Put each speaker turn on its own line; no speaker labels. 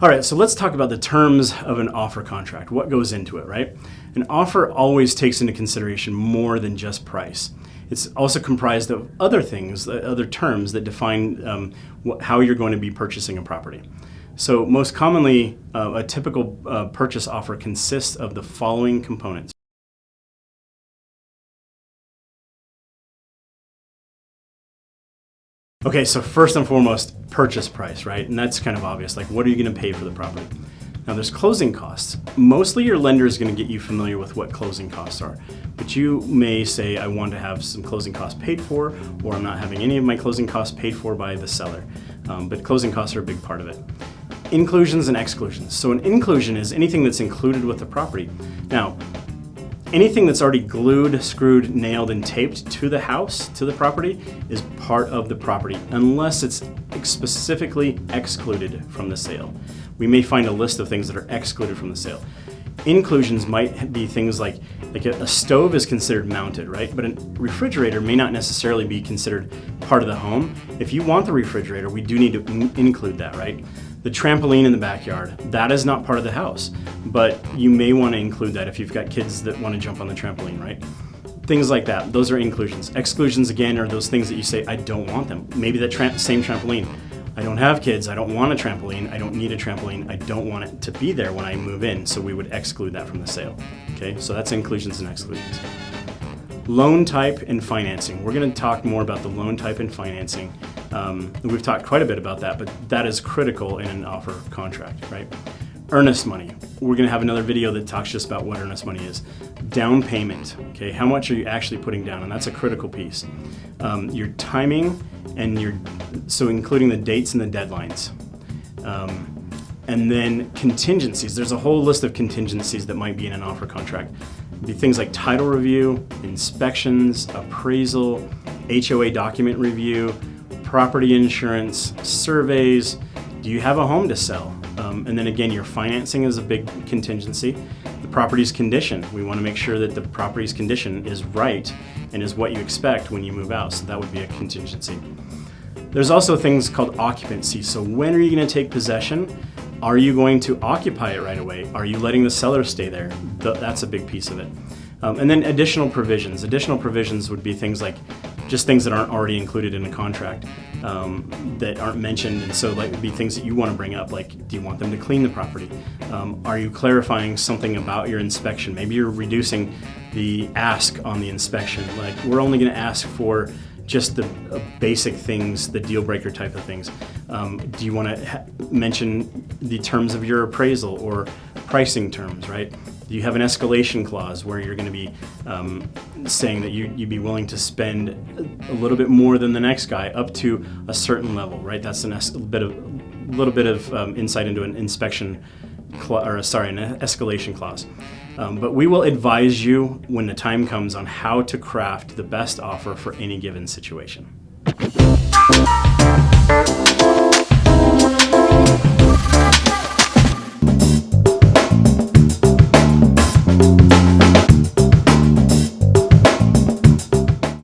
All right, so let's talk about the terms of an offer contract. What goes into it, right? An offer always takes into consideration more than just price. It's also comprised of other things, other terms that define how you're going to be purchasing a property. So most commonly, a typical purchase offer consists of the following components. Okay, so first and foremost, purchase price, right? And that's kind of obvious, like what are you gonna pay for the property? Now there's closing costs. Mostly your lender is gonna get you familiar with what closing costs are, but you may say, I want to have some closing costs paid for, or I'm not having any of my closing costs paid for by the seller. But closing costs are a big part of it. Inclusions and exclusions. So an inclusion is anything that's included with the property. Now, anything that's already glued, screwed, nailed, and taped to the house, to the property, is part of the property, unless it's specifically excluded from the sale. We may find a list of things that are excluded from the sale. Inclusions might be things like a stove is considered mounted, right? But a refrigerator may not necessarily be considered part of the home. If you want the refrigerator, we do need to include that, right? The trampoline in the backyard, that is not part of the house, but you may want to include that if you've got kids that want to jump on the trampoline, right? Things like that, those are inclusions. Exclusions, again, are those things that you say, I don't want them. Maybe that same trampoline. I don't have kids, I don't want a trampoline, I don't need a trampoline, I don't want it to be there when I move in, so we would exclude that from the sale. Okay, so that's inclusions and exclusions. Loan type and financing. We're going to talk more about the loan type and financing. We've talked quite a bit about that, but that is critical in an offer contract, right? Earnest money. We're going to have another video that talks just about what earnest money is. Down payment. Okay, how much are you actually putting down? And that's a critical piece. Your timing and so including the dates and the deadlines. And then contingencies. There's a whole list of contingencies that might be in an offer contract. It'd be things like title review, inspections, appraisal, HOA document review, property insurance, surveys. Do you have a home to sell? And then again, your financing is a big contingency. The property's condition. We want to make sure that the property's condition is right and is what you expect when you move out. So that would be a contingency. There's also things called occupancy. So when are you going to take possession? Are you going to occupy it right away? Are you letting the seller stay there? That's a big piece of it. And then additional provisions. Additional provisions would be things like just things that aren't already included in a contract that aren't mentioned, and so like would be things that you want to bring up, like do you want them to clean the property? Are you clarifying something about your inspection? Maybe you're reducing the ask on the inspection. Like we're only going to ask for just the basic things, the deal breaker type of things. Do you want to mention the terms of your appraisal or pricing terms, right? Do you have an escalation clause where you're going to be saying that you'd be willing to spend a little bit more than the next guy up to a certain level, right? That's a little bit of insight into an inspection an escalation clause. But we will advise you when the time comes on how to craft the best offer for any given situation.